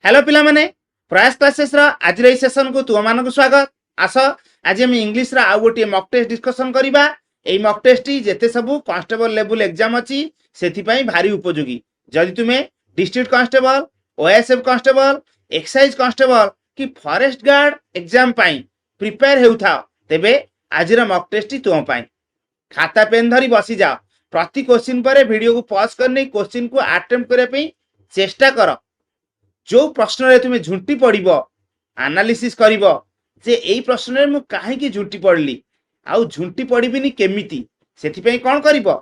Hello पिला माने प्रयास क्लासेस रो आज रे सेशन को तुम मान को स्वागत आस आज हम इंग्लिश रा आउ गोटे मॉक टेस्ट डिस्कशन करिबा। एई मॉक टेस्ट टी जेते सब कांस्टेबल लेवल एग्जाम अछि सेथि पई भारी उपयोगी। जदि तुमे district constable, OSF constable, excise constable कि फॉरेस्ट गार्ड एग्जाम पई प्रिपेयर हेउथाओ तेबे आज रा मॉक टेस्ट टी तुम पई। खाता पेन धरी बसी जाओ। प्रति क्वेश्चन पर वीडियो को पॉज करने क्वेश्चन को अटेम्प्ट करे पई चेष्टा करो। जो प्रश्न रे तुमे झुंटी पड़िबो एनालिसिस करिवो जे एई प्रश्न रे मु काहे की झुंटी पड़ली आउ झुंटी पड़िबिनी केमिति सेथि पई कोन करिवो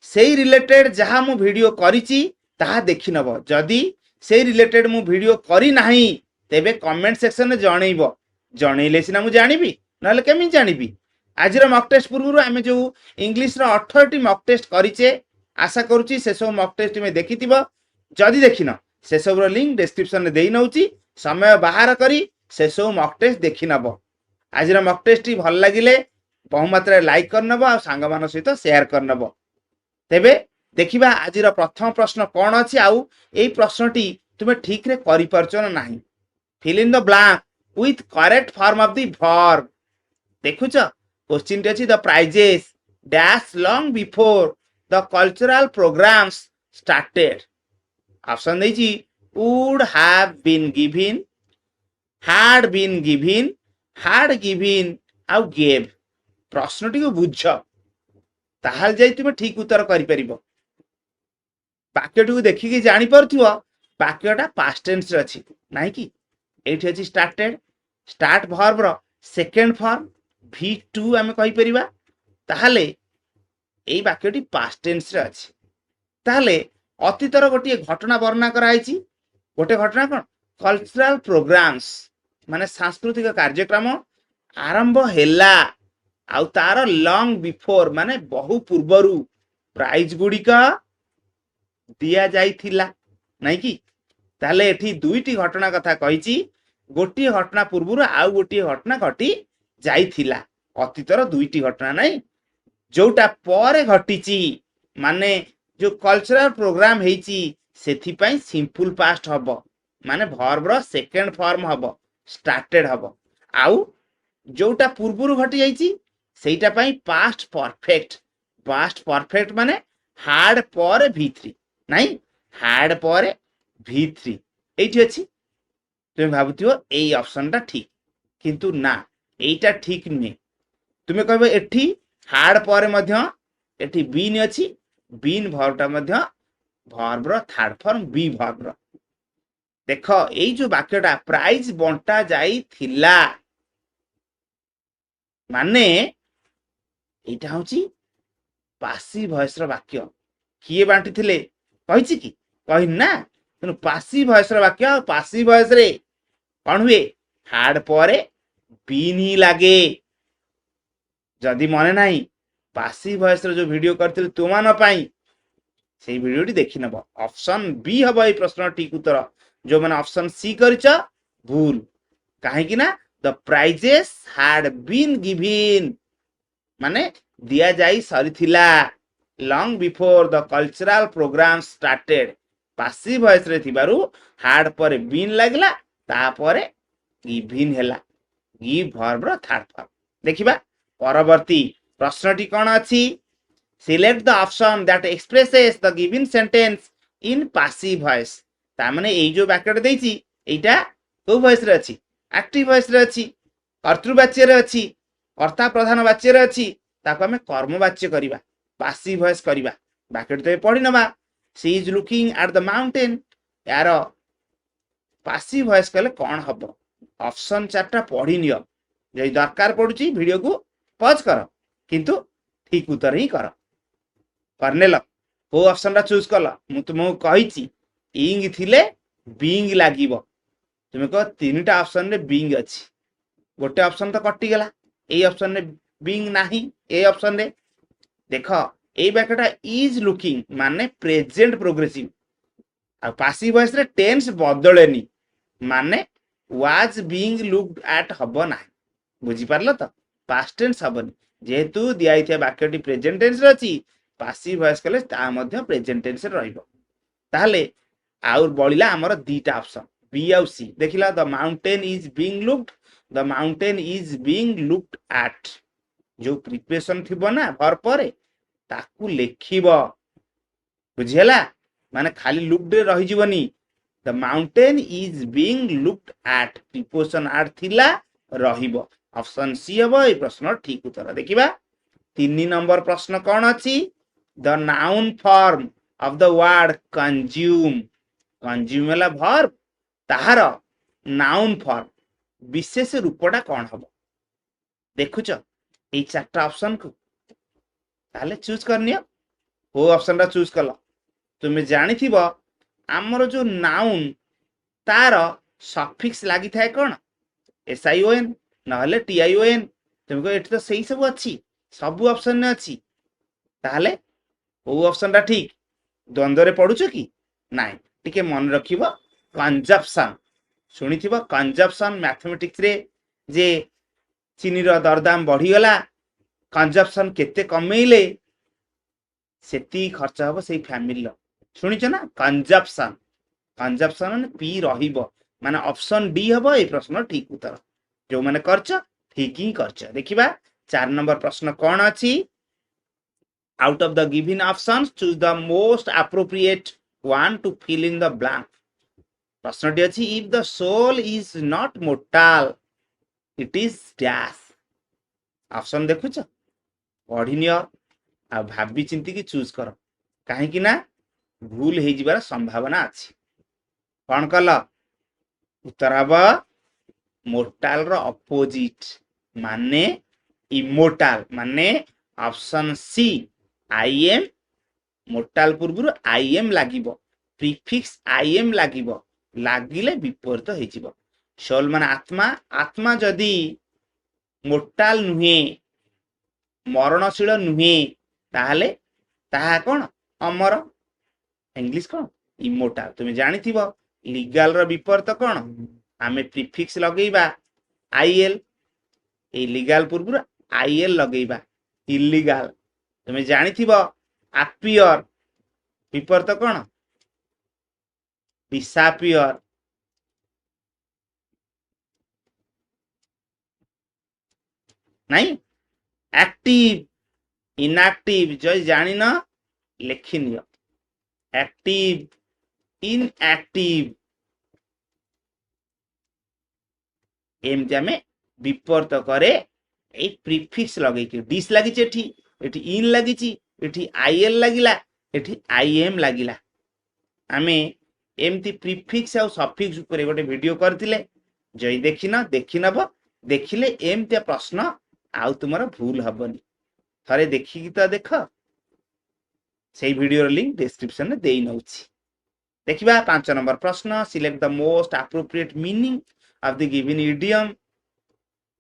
सेई रिलेटेड जहा मु वीडियो करिछि ताहा देखि नबो। जदि सेई रिलेटेड मु वीडियो करि नाही तेबे कमेंट सेक्शन रे जणैबो। जणैले सिना मु जानिबि नले केमि जानिबि। आज रो मॉक टेस्ट पूर्व आमे जो इंग्लिश रो 18 टी मॉक टेस्ट करिचे आशा करूची से सब मॉक टेस्ट में देखिथिबो। जदि देखिन से सब लिंक डिस्क्रिप्शन में देई नउची समय बाहर करी से सब मॉक टेस्ट देखि नबो। आज रो मॉक टेस्ट भल लागिले बहु मात्रा लाइक कर नबो आ संग मान सहित शेयर कर नबो। तेबे देखिबा आज रो प्रथम प्रश्न कोन अछि आउ एई प्रश्नटी तुमे ठीक रे करि परछो ना नाही। Fill in the blank with correct form of the verb. देखुछ क्वेश्चन टी अछि the prizes dash long before the cultural programs started. Option देछि would have been given, had been given, had given आउ gave। प्रश्नटी को बुझ ताहाल जाई तुमे ठीक उत्तर करि परिबो। वाक्यटी को देखि कि जानि परथिबो वाक्यटा पास्ट टेंस रे अछि नाही कि एठी अछि स्टार्टेड स्टार्ट वर्ब रो सेकंड फॉर्म v2 आमे कहि परिबा। ताहाले एई वाक्यटी पास्ट टेंस रे अछि। ताहाले अतीतर गोटे घटना वर्णना कराई। गोटे घटना कौन कल्चरल प्रोग्राम्स माने सांस्कृतिक कार्यक्रम आरंभ हैला आउ तार लॉन्ग बिफोर माने बहु पूर्वरु प्राइज गुड़िक दिया जाइथिला नहीं कि। ताले एठी दुईटी घटना कथा कहिची। गोटे घटना पूर्वरु आउ गोटे घटना घटी जाइथिला। अतीतर दुईटी घटना नहीं जोटा परे घटिची माने जो कल्चरल प्रोग्राम हेची सेथि पई सिंपल पास्ट हबो माने वर्ब रो सेकंड फॉर्म हबो स्टार्टेड हबो। आउ जोटा पूर्वरु घटी जाईची सेटा पई पास्ट परफेक्ट माने हार्ड पर v3 नहीं हार्ड पर v3 एठी अछि। तुमे भाबुतियो एई ऑप्शन ता ठीक किंतु ना एटा ठीक नुहे। तुमे कहबो एठी हार्ड पर मध्य एठी बीन अछि बीन वर्बटा मध्य वर्ब रो थर्ड फॉर्म बी वर्ब रो। देखो एई जो वाक्यटा प्राइज बंटा जाई थिला माने एटा होची पासिव वॉइस रो वाक्य। किए बांटी थिले कहिछि कि कहि ना तनु पासिव वॉइस रो वाक्य पासिव वॉइस रे कोन हुए हार्ड परे बीन ही लागे। जदि मने नाही पासिव वॉइस रो जो वीडियो करथिल तुमान पई से वीडियोटी देखि नबो। ऑप्शन बी हबो ए प्रश्न ठीक उत्तर। जो माने ऑप्शन सी करिच भूल काहे कि ना the prizes had been given माने दिया जाई सरिथिला long before the cultural program started. Passive voice रे थिबारु हार्ड पर बीन लागला तापरे गिवन हैला गिव वर्ब रो थर्ड फॉर्म। देखिबा परवर्ती प्रश्नटी कोन अछि। Select the option that expresses the given sentence in passive voice। ता माने एई जो वाक्यटा देइछि एटा को वॉइस रे अछि एक्टिव वॉइस रे अछि कर्तृवाच्य रे अछि कर्ता प्रधान वाच्य रे अछि ताको हमें कर्मवाच्य करिबा पासिव वॉइस करिबा। वाक्यटा तो पढि नबा she is looking at the mountain यार पासिव वॉइस कले कोन हबो। ऑप्शन चारटा पढि नियो जे दरकार पडुची वीडियो को पॉज करो किंतु ठीक उत्तर ही करो। करनेल को ऑप्शन रा चूज कल मु तुमको कहिची इंग थिले बीइंग लागिवो। तुमे को तीनटा ऑप्शन रे बीइंग अछि गोटे ऑप्शन तो कटि गेला एई ऑप्शन रे बीइंग नाही। ए ऑप्शन रे देखो एई वाक्यटा इज लुकिंग माने प्रेजेंट प्रोग्रेसिव आ पासिव वॉइस रे टेंस बदलेनी माने वाज बीइंग लुक्ड एट हबो नाही। बुझी पारलो तो पास्ट टेंस हबनी जेहेतु दियाइथिया वाक्यटी प्रेजेंट टेंस रे अछि पासिव वॉइस कले ता मध्य प्रेजेंट टेंस रे रहइबो। ताहले आउर बळिला हमर दीटा ऑप्शन बी आउ सी देखिला the mountain is being looked the mountain is being looked eight जो प्रिपरेशन थिबो ना भर परे ताकू लेखिबो बुझिला माने खाली लुक्ड रे रहि जीवनी the mountain is being looked at preposition at थिला रहिबो ऑप्शन सी हबो ए प्रश्न ठीक उत्तर देखिबा 3 नंबर प्रश्न कोन अछि the noun form of the word consume consume वाला वर्ब ताहार नाउन फॉर्म विशेष रूपटा कोन हबो देखुछ ए चारटा ऑप्शन को ताले चूज करनियो वो ऑप्शन रा चूज कला तुमे जानि थिबो हमर जो नाउन तार सफिक्स लागि थाए कोन एस आई ओ एन नहले टी आई ओ एन तुमको एठी तो सही सब अछि सब ऑप्शन ने अछि ताले वो ऑप्शन रा ठीक द्वंद्व रे पडुछ कि नाइ टिके मन रखिबो कंजप्शन सुनिथिबो कंजप्शन मैथमेटिक्स रे जे चीनी रो दरदाम बढ़ी गला कंजप्शन केते कमेइले सेती खर्च हबो सेई फैमिली लो सुनिछ ना कंजप्शन कंजप्शन माने पी रहिबो माने ऑप्शन डी हबो ए प्रश्न ठीक उत्तर जो माने करछ ठीक ही करछ देखिबा 4 नंबर प्रश्न कोन अछि out of the given options choose the most appropriate one to fill in the blank प्रश्न डी अछि if the soul is not mortal it is dash option देखुछ पढ़िनियो आ भाबी चिंती की चूज कर काहे कि ना भूल हे जिबार संभावना अछि कोन कल उत्तर हबो मोर्टाल रो अपोजिट माने इमोर्टाल माने ऑप्शन सी आई एम मोर्टाल पूर्व आई एम लागिबो प्रीफिक्स आई एम लागिबो लागिले विपरीत हे जिवो सोल माने आत्मा आत्मा जदी मोर्टाल नुहे मरणशील नुहे ताहले ताहा कोन अमर इंग्लिश कोन इमोर्टाल तुम जानि थिबो लीगल रो विपरीत कोन आमे प्रीफिक्स लगेइबा आईएल ए लीगल पूर्व आईएल लगेइबा इलीगल तुम जानि थिबो अपियर विपरीत कोन डिसअपियर नहीं एक्टिव इनएक्टिव जो जानी ना लिखिनियो एक्टिव इनएक्टिव एमती आमे विपरीत करे ए प्रीफिक्स लगे कि डिस लागि एठी एठी इन लागि एठी आईएल लागिला एठी आईएम लागिला आमे एमती प्रीफिक्स और सफिक्स ऊपर गोटे वीडियो करथिले जई देखिना देखिनबो देखिले एमती प्रश्न आउ तुमरा भूल हबनी थरे देखि तो देख से वीडियो लिंक डिस्क्रिप्शन में देई नउछि देखिबा 5 नंबर प्रश्न select the most appropriate meaning of the given idiom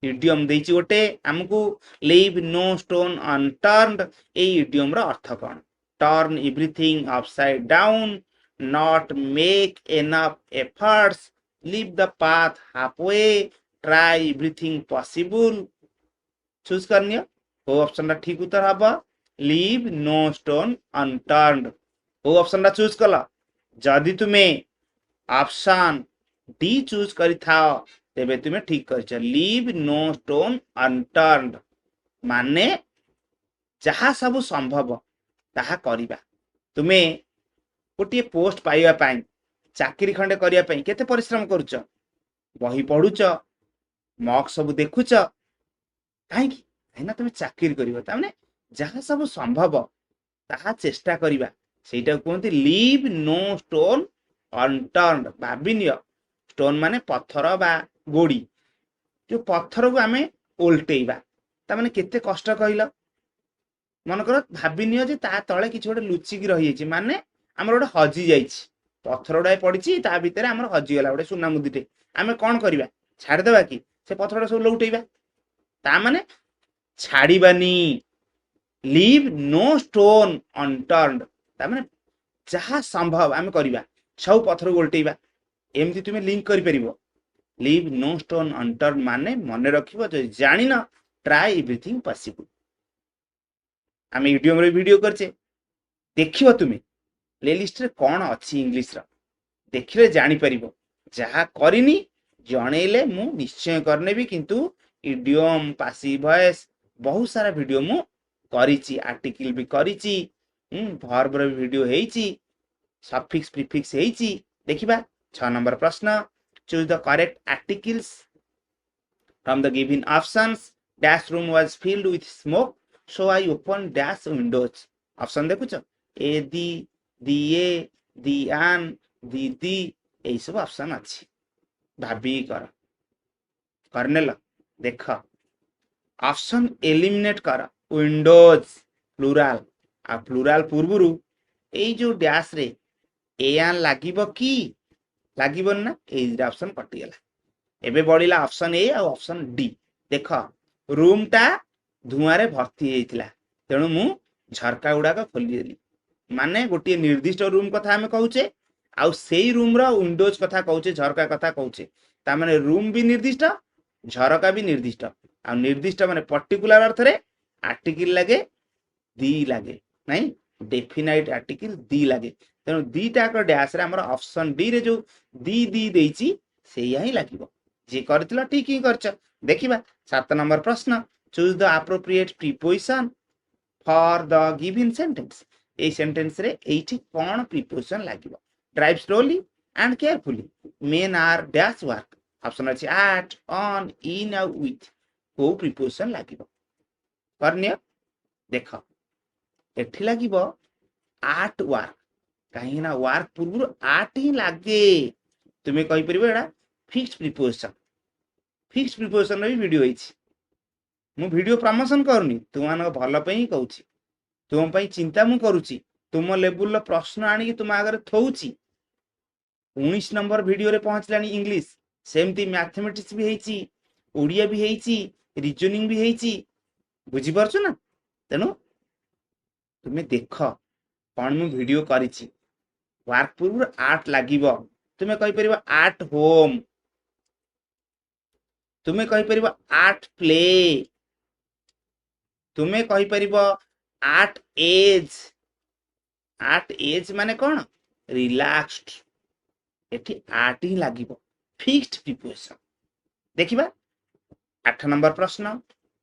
idiom देछि गोटे हमकु लीव नो स्टोन अनटर्न्ड ए इडियम रो अर्थ कोन turn everything upside down not make enough efforts leave the path halfway try everything possible choose करनियो वो option रा ठीक उत्तर हबो लीव नो स्टोन अनटर्न्ड वो ऑप्शन रा चूज कला जदी तुमे ऑप्शन डी चूज करि थाओ तेबे तुमे ठीक करछ लीव नो स्टोन अनटर्न्ड माने जहा सब संभव ताहा करिबा तुमे गोटे पोस्ट पाइबा पई चाकरी खंडे करिया पई केते परिश्रम करूछ बही पढुछ मॉक सब देखुछ काहे कि हैना तुमे चाकरी करिवो ताने जहा सब संभव ताहा चेष्टा करिबा सेटा कोनती लीव नो स्टोन अनटर्न्ड भाबिनियो स्टोन माने पत्थर बा गोड़ी जो पत्थर को आमे उल्टेइबा ता माने केते कष्ट कहिलो मन कर भाबिनियो जे ता तळे किछ गोटे लुचि की रहि छि माने हमर गोटे हजी जाइछि पत्थर उडाय पडिछि ता भीतर हमर हजी गेला गोटे सुना मुदिटे आमे कोन करिबा छाड़ देबा कि से पत्थर सब लौटेइबा ता माने छाड़ीबानी लीव नो स्टोन अनटर्न्ड ता माने जहा संभव आमे करिबा सब पत्थर उल्टेइबा एमती तुमे लिंक करि परिबो लीव नो स्टोन अनटर्न्ड माने मने रखिबो जे जानि न ट्राई एवरीथिंग पॉसिबल आमे यूट्यूब रे वीडियो करछे देखिबो तुमे प्लेलिस्ट रे कोन अछि इंग्लिश रा देखिले जानि परिबो ଯାହା କରିନି ଜଣେଇଲେ ମୁଁ ନିଶ୍ଚୟ କରିନେବି। କିନ୍ତୁ ଇଡିୟମ ପାସିଭ ଭଏସ ବହୁତ ସାରା ଭିଡିଓ ମୁଁ କରିଛି, ଆର୍ଟିକଲ ବି କରିଛି, ଭର୍ବର ଭିଡିଓ ହେଇଛି, ସଫିକ୍ସ ପ୍ରିଫିକ୍ସ ହେଇଛି। ଦେଖିବା 6 ନମ୍ବର ପ୍ରଶ୍ନ, choose the correct articles from the given options. Dash room was filled with smoke, so I opened dash windows. Option ଦେଖୁଛ, ଏ ଦି, ଦିଏ, ଦିଆନ୍, ଦିଦି, ଏଇ ସବୁ ଅପସନ ଅଛି। ଭାବିକି କର, କରିନେଲ। ଦେଖ ଅପସନ ଏଲିମିନେଟ କର। ୱିଣ୍ଡୋଜ ପ୍ଲୁରାଲ, ଆଉ ପ୍ଲୁରାଲ ପୂର୍ବରୁ ଏଇ ଯୋଉ ଡ୍ୟାଶ ରେ ଏଆନ୍ ଲାଗିବ କି ଲାଗିବନି ନା, ଏଇ ଦିଟା ଅପସନ କଟିଗଲା। ଏବେ ବଢିଲା ଅପସନ ଏ ଆଉ ଅପସନ ଡି। ଦେଖ ରୁମ ଟା ଧୂଆଁରେ ଭର୍ତ୍ତି ହେଇଥିଲା, ତେଣୁ ମୁଁ ଝରକା ଗୁଡାକ ଖୋଲିଦେଲି। ମାନେ ଗୋଟିଏ ନିର୍ଦ୍ଦିଷ୍ଟ ରୁମ କଥା ଆମେ କହୁଛେ, ଆଉ ସେଇ ରୁମ ର ୱିଣ୍ଡୋଜ କଥା କହୁଛେ, ଝରକା କଥା କହୁଛେ। ତା ମାନେ ରୁମ ବି ନିର୍ଦ୍ଦିଷ୍ଟ, ଝରକା ବି ନିର୍ଦ୍ଦିଷ୍ଟ। ଆଉ ନିର୍ଦ୍ଦିଷ୍ଟ ମାନେ ପର୍ଟିକୁଲାର ଅର୍ଥରେ ଆର୍ଟିକଲ ଲାଗେ, ଦି ଲାଗେ, ନାଇଁ ଡେଫିନାଇଟ ଆର୍ଟିକଲ ଦି ଲାଗେ। ତେଣୁ ଦିଟା ଡ୍ୟାସ ରେ ଆମର ଅପସନ ଡି ରେ ଯୋଉ ଦି ଦେଇଛି ସେଇଆ ହିଁ ଲାଗିବ। ଯିଏ କରିଥିଲ ଠିକ ହିଁ କରିଛ। ଦେଖିବା 7 ନମ୍ବର ପ୍ରଶ୍ନ, choose the appropriate preposition for the given sentence. এই সেন্টেন্স রে এইটি কোন প্রিপোজিশন লাগিব? Drive slowly and carefully, men are dash work. Option আছে আট, অন, ইন আর উইথ। কোউ প্রিপোজিশন লাগিব? করনিয় দেখ, এটি লাগিব আট ওয়ার্ক। কাহিଁକି ନା ୱାର୍କ ପୂର୍ବରୁ ଆଟ ହିଁ ଲାଗେ। ତୁମେ କହିପାରିବ ଏଇଟା ଫିକ୍ସଡ ପ୍ରିପୋଜିସନ। ଫିକ୍ସଡ ପ୍ରିପୋଜିସନ ବି ଭିଡିଓ ହେଇଛି। ମୁଁ ଭିଡିଓ ପ୍ରମୋସନ କରୁନି, ତୁମମାନଙ୍କ ଭଲ ପାଇଁ ହିଁ କହୁଛି। ତୁମ ପାଇଁ ଚିନ୍ତା ମୁଁ କରୁଛି, ତୁମ ଲେବୁଲର ପ୍ରଶ୍ନ ଆଣିକି ତୁମ ଆଗରେ ଥଉଛି। 19 ନମ୍ବର ଭିଡିଓରେ ପହଞ୍ଚିଲାଣି ଇଂଲିଶ, ସେମିତି ମ୍ୟାଥମେଟିକ୍ସ ବି ହେଇଛି, ଓଡ଼ିଆ ବି ହେଇଛି, ରିଜନିଂ ବି ହେଇଛି। ବୁଝିପାରୁଛ ନା? ତେଣୁ ତୁମେ ଦେଖ କ'ଣ ମୁଁ ଭିଡିଓ କରିଛି। ୱାର୍କ ପୂର୍ବରୁ ଆର୍ଟ ଲାଗିବ। ତୁମେ କହିପାରିବ ଆର୍ଟ ହୋମ, ତୁମେ କହିପାରିବ ଆର୍ଟ ପ୍ଲେ, ତୁମେ କହିପାରିବ ଆର୍ଟ ଏଜ୍। ଆର୍ଟ ଏଜ୍ ମାନେ କ'ଣ? ରିଲାକ୍ସଡ। ଏଠି ଆର୍ଟ ହିଁ ଲାଗିବ, ଫିକ୍ସଡ ପ୍ରିପୋଜିସନ। ଦେଖିବା 8 ନମ୍ବର ପ୍ରଶ୍ନ,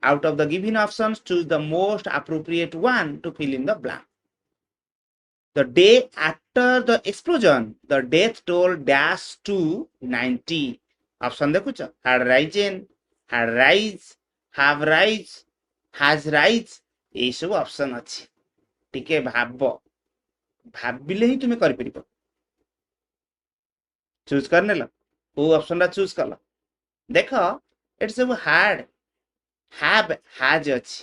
out of the given options choose the most appropriate one to fill in the blank. The day after the explosion, the death toll dash to 90. Option ଦେଖୁଛ, had risen, had rise, have rise, has rise। এই ସବୁ option ଅଛି। ଟିକେ ଭାବିଲେ ହିଁ ତୁମେ କରିପାରିବ। Choose କରିନେଲ, କୋଉ ଅପସନ ଟା ଚୁଜ କଲ? ଦେଖ ଏଠି ସବୁ ହାର୍ଡ, ହାବ, ହାଜ ଅଛି।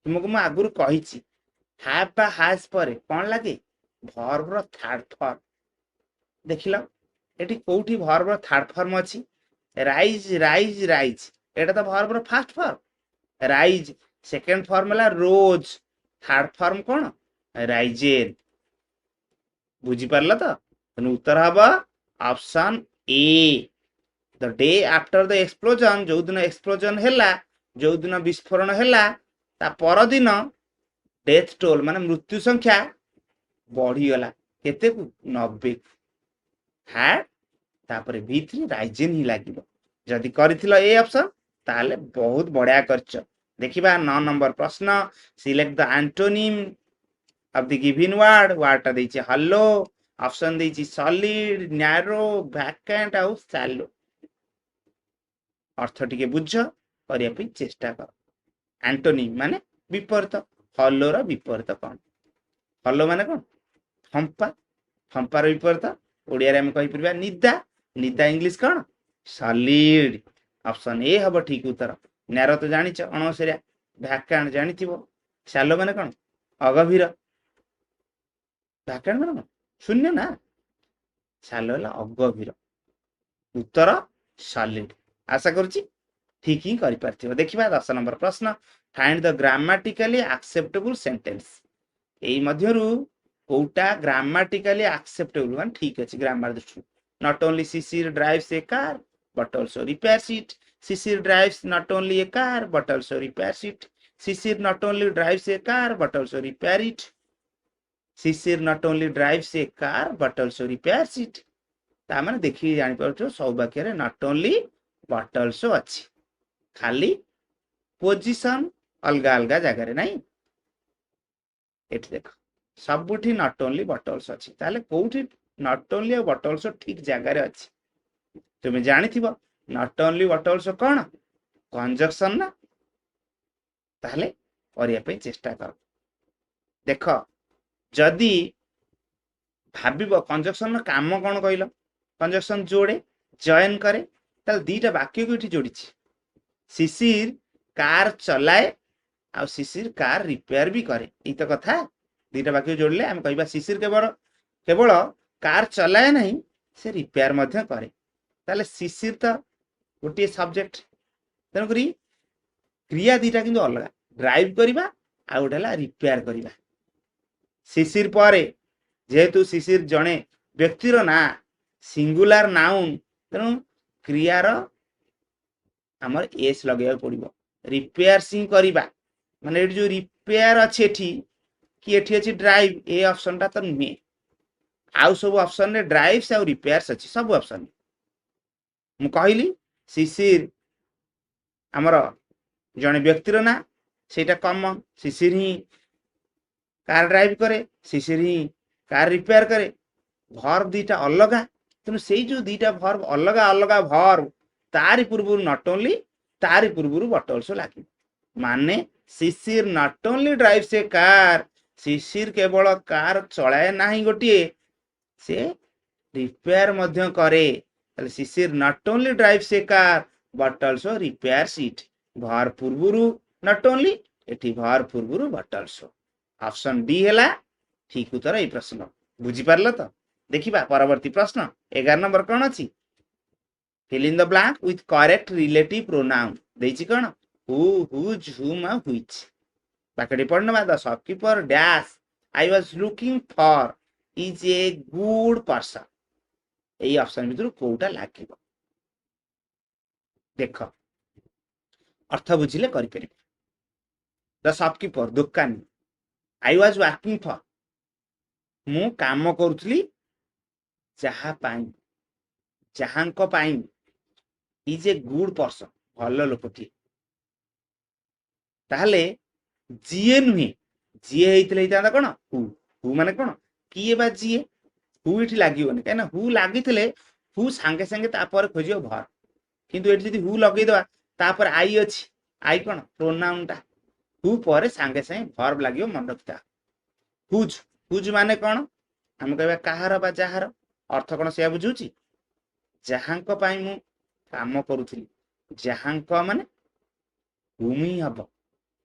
ତୁମକୁ ମୁଁ ଆଗରୁ କହିଛି, ହାବ ବା ହାଜ ପରେ କ'ଣ ଲାଗେ? ଭର୍ବର ଥାର୍ଡ ଫର୍ମ। ଦେଖିଲ ଏଠି କୋଉଠି ଭର୍ବର ଥାର୍ଡ ଫର୍ମ ଅଛି? ରାଇଜ, ରାଇଜ, ରାଇଜ, ଏଟା ତ ଭର୍ବର ଫାର୍ଷ୍ଟ ଫର୍ମ। ରାଇଜ ସେକେଣ୍ଡ ଫର୍ମ ହେଲା ରୋଜ, ଥାର୍ଡ ଫର୍ମ କ'ଣ? ରାଇଜେନ। ବୁଝିପାରିଲ ତ? ତେଣୁ ଉତ୍ତର ହବ option A. The day after the explosion, ଯୋଉଦିନ ଏକ୍ସପ୍ଲୋଜନ ହେଲା, ଯୋଉଦିନ ବିସ୍ଫୋରଣ ହେଲା, ତା ପରଦିନ ଡେଥ ଟୋଲ ମାନେ ମୃତ୍ୟୁ ସଂଖ୍ୟା ବଢିଗଲା। କେତେକୁ? 90। ହ୍ୟାଡ ତାପରେ V3 ରାଇଜେନ ହିଁ ଲାଗିବ। ଯଦି କରିଥିଲ ଏ ଅପସନ ତାହେଲେ ବହୁତ ବଢିଆ କରିଛ। ଦେଖିବା 9 ନମ୍ବର ପ୍ରଶ୍ନ, select the antonym of the given word. Word ଟା ଦେଇଛି ହ୍ୟାଲୋ, ଅପସନ ଦେଇଛି ସଲିଡ, ନ୍ୟାରୋ, ଭ୍ୟାକାଣ୍ଟ ଆଉ ସାଲୋ। ଅର୍ଥ ଟିକେ ବୁଝ, କରିବା ପାଇଁ ଚେଷ୍ଟା କର। ଆଣ୍ଟୋନିମ ମାନେ ବିପରୀତ। ହଲୋର ବିପରୀତ କ'ଣ? ହଲୋ ମାନେ କ'ଣ? ଫମ୍ପା। ଫମ୍ପାର ବିପରୀତ ଓଡ଼ିଆରେ ଆମେ କହିପାରିବା ନିଦା। ନିଦା ଇଂଲିଶ କ'ଣ? ସଲିଡ। ଅପସନ ଏ ହବ ଠିକ ଉତ୍ତର। ନ୍ୟାରୋ ତ ଜାଣିଛ, ଅଣଓସାରିଆ। ଭ୍ୟାକାଣ୍ଟ ଜାଣିଥିବ। ସାଲୋ ମାନେ କ'ଣ? ଅଗଭୀର। ଭ୍ୟାକାଣ୍ଟ ମାନେ କ'ଣ? ଶୂନ୍ୟ ନା, ସାଲୋ ହେଲା ଅଗଭୀର। ଉତ୍ତର ସଲିଡ। ଆଶା କରୁଛି ଠିକ ହିଁ କରିପାରିଥିବ। ଦେଖିବା 10 ନମ୍ବର ପ୍ରଶ୍ନ, ଫାଇଣ୍ଡ ଦ ଗ୍ରାମାଟିକାଲି ଆକ୍ସେପ୍ଟେବୁଲ ସେଣ୍ଟେନ୍ସ। ଏଇ ମଧ୍ୟରୁ କୋଉଟା ଗ୍ରାମାଟିକାଲି ଆକ୍ସେପ୍ଟେବୁଲ ମାନେ ଠିକ ଅଛି ଗ୍ରାମାର ଦୃଷ୍ଟିରୁ? Not only Shishir drives a car but also repairs it. Shishir drives not only a car but also repairs it. Shishir not only drives a car but also repair it. Shishir not only drives a car but also repairs it. तामाने देखि जानि पारुछो सौभाग्य रे not only but also अछि खाली position अलगा अलगा जगह रे नहीं एठी देख सबुठी नॉट ओनली बट आल्सो अछि ताले कोउठी नॉट ओनली बट आल्सो ठीक जगह रे अछि तुमे जानिथिबो नॉट ओनली बट आल्सो कोन कंजक्शन ना ताले करिया पे चेष्टा कर देख जदी भाबिबो कंजक्शन काम कोन कहलो कंजक्शन जोड़े जॉइन करे ताले दीटा वाक्य को इठी जोड़िछि शिशिर कार चलाए आ शिशिर कार रिपेयर भी करे ई तो कथा दीटा वाक्य जोड़ले हम कहबा शिशिर केवल केवल कार चलाए नहीं से रिपेयर मध्य करे ताले शिशिर तो गोटे सब्जेक्ट तेन करी क्रिया दीटा किंतु अलग ड्राइव करबा आ गोटेला रिपेयर करबा शिशिर परे जेहेतु शिशिर जणे व्यक्तिर ना सिंगुलर नाउन तेणु क्रियार हमर एस लगे पड़ो रिपेयर सी करबा माने जो रिपेयर अच्छे कि एठी अछि ड्राइव ए ऑप्शन टा तो नुहे आउ सब ऑप्शन रे ड्राइव्स आ रिपेयर्स अछि सब ऑप्शन मु कहली शिशिर हमर जणे व्यक्तिर ना सेटा कॉमन शिशिर ही कार ड्राइव करे शिशिर ही कार रिपेयर करे वर्ब दीटा अलगा तेणु से जो दीटा वर्ब अलगा अलगा वर्ब तारि पूर्व नॉट ओनली तारि पूर्व बट आल्सो लागे माने शिशिर नॉट ओनली ड्राइव से कार शिशिर केवल कार चलाए नाही गोटिए से रिपेयर मध्य करे ताले शिशिर नॉट ओनली ड्राइव से car but also repairs it भर पूर्वरु नॉट ओनली एठी भर पूर्वरु बट आल्सो ऑप्शन डी हैला ठीक उत्तर ए प्रश्न बुझी पारलो तो देखिबा परवर्ती प्रश्न 11 नंबर कोन अछि fill in the blank with correct relative pronoun देछि कोन who whose whom and which बाकडी पढनबा the shopkeeper dash I was looking for is a good person एई ऑप्शन भितर कोउटा लागिबो देख अर्थ बुझिले करि परिबे द शॉपकीपर दुकानी I was working for मु काम करूथली जहा पाई जहांको पाई इज ए गुड पर्सन भल लोकटी ताहले जीए नुहे जीए हेइतले हेइता कोन हु माने कोन किए बा जीए हु इठी लागिवनी काना हु लागितले हु संगे संगे तापर खोजियो भर किंतु एठी जदी हु लगै दवा तापर आई अछि आई कोन प्रोनाउन टा हु परे संगे संगे वर्ब लागियो मन रखता हुज हुज माने कोन हम कहबा काहार बा जहार अर्थ कोन से बुझुची जहांको पाई मु काम करूथली जहांको माने भूमि हब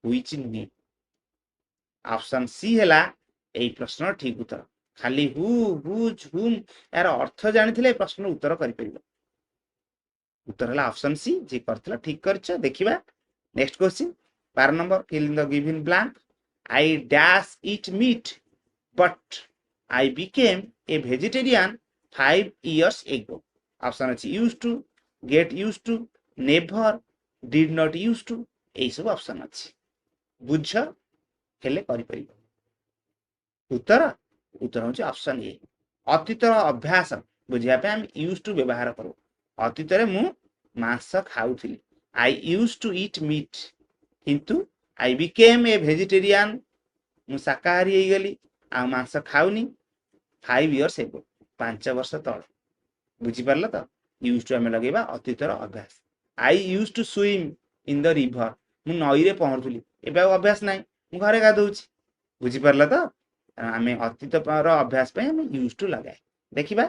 हुइच नुहे ऑप्शन सी हैला एई प्रश्न ठीक उत्तर खाली हु हुज हुम यार अर्थ जानिथिले प्रश्न उत्तर करि परिबो उत्तर हैला ऑप्शन सी जे करथला ठीक करछ देखिबा next question 12 number fill in the given blank I dash eat meat but I became a vegetarian 5 years ago option अछि used to get used to never did not used to एई सब option अछि बुझ हेले करि परिबो उत्तर उत्तर होछि option A अतीतर अभ्यास बुझिया पे हम यूज्ड टू व्यवहार करू अतीत रे मु मांस खाउथिली I used to eat meat किंतु आई बिकेम ए वेजिटेरियन मु शाकाहारी हे गेली आ मांस खाउनी 5 इयर्स एगो 5 वर्ष तळ बुझी परला त यूज्ड टू हमें लगेबा अतीतर अभ्यास I used to swim in the river मु नई रे पहरथुली एबे अभ्यास नाही मु घरे गाधौछि बुझी परला त आमे अतीत पर अभ्यास पे हम यूज्ड टू लगाए देखिबा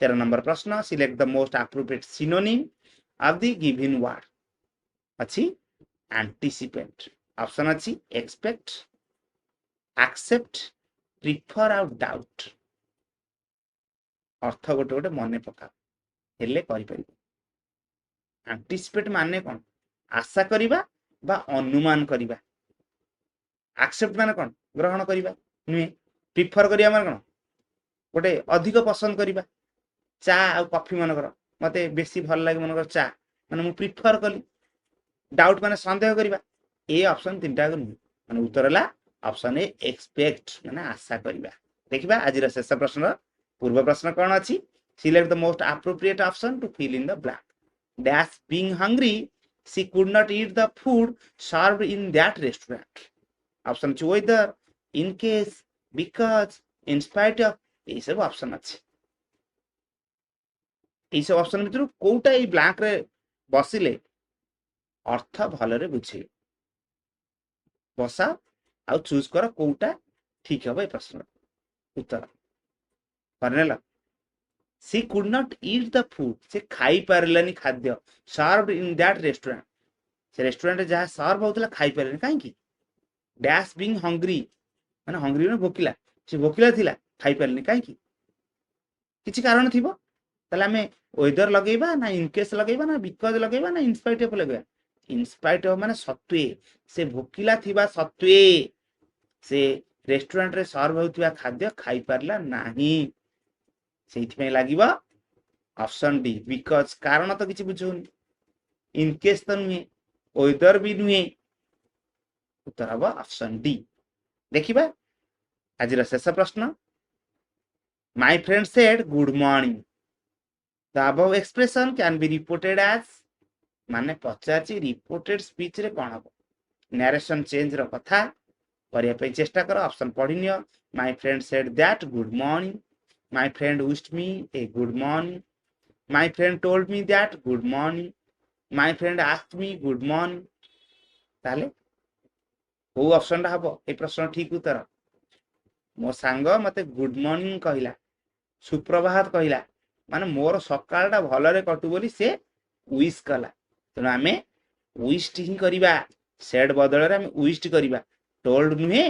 13 नंबर प्रश्न select the most appropriate synonym of the given word अछि एंटीसिपेट ऑप्शन अछि expect accept prefer out doubt अर्थ गोटे गोटे मने पका हेले करि परिबो एंटीसिपेट माने कोन आशा करिबा बा अनुमान करिबा एक्सेप्ट माने कोन ग्रहण करिबा नुहे प्रिफर करिया माने कोन गोटे अधिक पसंद करिबा चा आ कॉफी मन कर मते बेसी भल लागे मन कर चा माने मु प्रिफर कली डाउट माने संदेह करिबा ए ऑप्शन तीनटा को नुहे माने उत्तर हला ऑप्शन ए एक्सपेक्ट माने आशा करिबा देखिबा आज शेष प्रश्न पूर्व प्रश्न कोन अछि Select the most appropriate option to fill in the blank. Dash being hungry, she could not eat the food served in that restaurant. Option ଅଛି whether, in case, because, in spite of, এইসব option ଅଛି। এইসব option ভিতରୁ କୋଉଟା এই blank ରେ ବସିଲେ ଅର୍ଥ ଭଲରେ ବୁଝେଇବ ବସା ଆଉ ଚୁଜ୍ କର କୋଉଟା ଠିକ ହବ ଏ ପ୍ରଶ୍ନ ଉତ୍ତର କରିନେଲ। She could not eat the food, ସେ ଖାଇ ପାରିଲାନି ଖାଦ୍ୟ ସର୍ଭଡ ଇନ୍ ଦ୍ୟାଟ୍ ରେଷ୍ଟୁରାଣ୍ଟ, ସେ ରେଷ୍ଟୁରାଣ୍ଟରେ ଯାହା ସର୍ଭ ହଉଥିଲା ଖାଇ ପାରିଲାନି କାହିଁକି? ଡ୍ୟାଶ ବିଙ୍ଗ ହଙ୍ଗରି, ମାନେ ହଙ୍ଗରି ମାନେ ଭୋକିଲା, ସେ ଭୋକିଲା ଥିଲା ଖାଇ ପାରିଲାନି କାହିଁକି? କିଛି କାରଣ ଥିବ। ତାହେଲେ ଆମେ ୱେଦର ଲଗେଇବା ନା ଇନକେସ୍ ଲଗେଇବା ନା ବିକଜ ଲଗେଇବା ନା ଇନସ୍ପାଇଟ ଅଫ୍ ଲଗେଇବା? ଇନସ୍ପାଇଟ ଅଫ ମାନେ ସତ୍ୱେ, ସେ ଭୋକିଲା ଥିବା ସତ୍ୱେ ସେ ରେଷ୍ଟୁରାଣ୍ଟରେ ସର୍ଭ ହେଉଥିବା ଖାଦ୍ୟ ଖାଇପାରିଲା ନାହିଁ, ସେଇଥିପାଇଁ ଲାଗିବ ଅପସନ ଡି ବିକଜ, କାରଣ ତ କିଛି ବୁଝଉନି, ଇନକେସ୍ ତ ନୁହେଁ, ୱେଦର ବି ନୁହେଁ, ଉତ୍ତର ହବ ଅପସନ ଡି। ଦେଖିବା ଆଜିର ଶେଷ ପ୍ରଶ୍ନ। My friend said good morning, the above expression can be reported as, ମାନେ ପଚାରିଛି ରିପୋର୍ଟେଡ ସ୍ପିଚ ରେ କଣ ହବ? ନ୍ୟାରେସନ ଚେଞ୍ଜ ର କଥା କରିବା ପାଇଁ ଚେଷ୍ଟା କର, ଅପସନ ପଢିନିଅ। My friend said that good morning, my friend wished me a good morning, my friend told me that good morning, my friend asked me good morning। ତାହେଲେ କୋଉ ଅପସନଟା ହବ এই ପ୍ରଶ୍ନ ଠିକ ଉତ୍ତର? ମୋ ସାଙ୍ଗ ମତେ ଗୁଡ ମର୍ଣ୍ଣିଂ କହିଲା, ସୁପ୍ରଭାତ କହିଲା, ମାନେ ମୋର ସକାଳଟା ଭଲରେ କଟୁ ବୋଲି ସେ ୱିଶ କଲା, ତେଣୁ ଆମେ ୱିଷ୍ଟ ହିଁ କରିବା, ସେଡ୍ ବଦଳରେ ଆମେ ୱିଷ୍ଟ କରିବା, ଟୋଲ୍ଡ ନୁହେଁ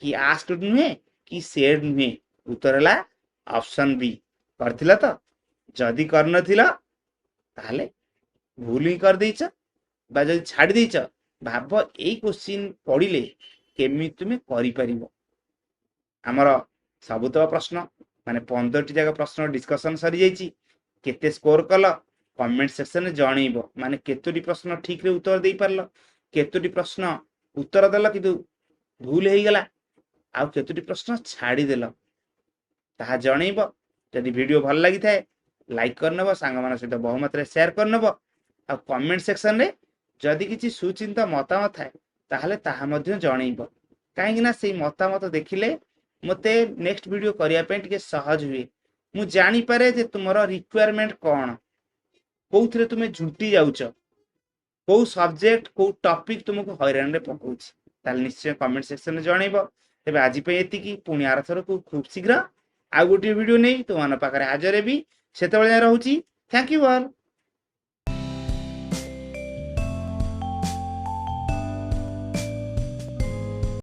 କି ଆସ୍କଡ ନୁହେଁ କି ସେଡ୍ ନୁହେଁ, ଉତ୍ତର ହେଲା ଅପସନ ବି। କରିଥିଲ ତ? ଯଦି କରିନଥିଲ ତାହେଲେ ଭୁଲ ହିଁ କରିଦେଇଛ, ବା ଯଦି ଛାଡ଼ି ଦେଇଛ ଭାବ ଏଇ କ୍ୱେଶ୍ଚିନ୍ ପଢିଲେ କେମିତି ତୁମେ କରିପାରିବ। ଆମର ସବୁତକ ପ୍ରଶ୍ନ ମାନେ 15ଟି ଯାକ ପ୍ରଶ୍ନ ଡିସ୍କସନ ସରିଯାଇଛି। କେତେ ସ୍କୋର କଲ କମେଣ୍ଟ ସେକ୍ସନରେ ଜଣେଇବ, ମାନେ କେତୋଟି ପ୍ରଶ୍ନ ଠିକରେ ଉତ୍ତର ଦେଇପାରିଲ, କେତୋଟି ପ୍ରଶ୍ନ ଉତ୍ତର ଦେଲ କିନ୍ତୁ ଭୁଲ ହେଇଗଲା, ଆଉ କେତୋଟି ପ୍ରଶ୍ନ ଛାଡ଼ିଦେଲ ତାହା ଜଣେଇବ। ଯଦି ଭିଡ଼ିଓ ଭଲ ଲାଗିଥାଏ ଲାଇକ୍ କରିନେବ, ସାଙ୍ଗମାନଙ୍କ ସହିତ ବହୁମାତ୍ରାରେ ସେୟାର କରିନେବ, ଆଉ କମେଣ୍ଟ ସେକ୍ସନରେ ଯଦି କିଛି ସୁଚିନ୍ତା ମତାମତ ଥାଏ ତାହେଲେ ତାହା ମଧ୍ୟ ଜଣେଇବ, କାହିଁକି ନା ସେଇ ମତାମତ ଦେଖିଲେ ମୋତେ ନେକ୍ସଟ ଭିଡ଼ିଓ କରିବା ପାଇଁ ଟିକେ ସହଜ ହୁଏ। ମୁଁ ଜାଣିପାରେ ଯେ ତୁମର ରିକ୍ୱାରମେଣ୍ଟ କ'ଣ, କୋଉଥିରେ ତୁମେ ଝୁଣ୍ଟି ଯାଉଛ, କୋଉ ସବଜେକ୍ଟ କୋଉ ଟପିକ ତୁମକୁ ହଇରାଣରେ ପକାଉଛି, ତାହେଲେ ନିଶ୍ଚୟ କମେଣ୍ଟ ସେକ୍ସନରେ ଜଣେଇବ। ତେବେ ଆଜି ପାଇଁ ଏତିକି, ପୁଣି ଆରଥରକୁ ଖୁବ୍ ଶୀଘ୍ର ଆଉ ଗୋଟିଏ ଭିଡ଼ିଓ ନେଇ ତୁମମାନଙ୍କ ପାଖରେ ହାଜର ହେବି। ସେତେବେଳେ ଯାଏଁ ରହୁଛି, ଥ୍ୟାଙ୍କ ୟୁ ଅଲ୍।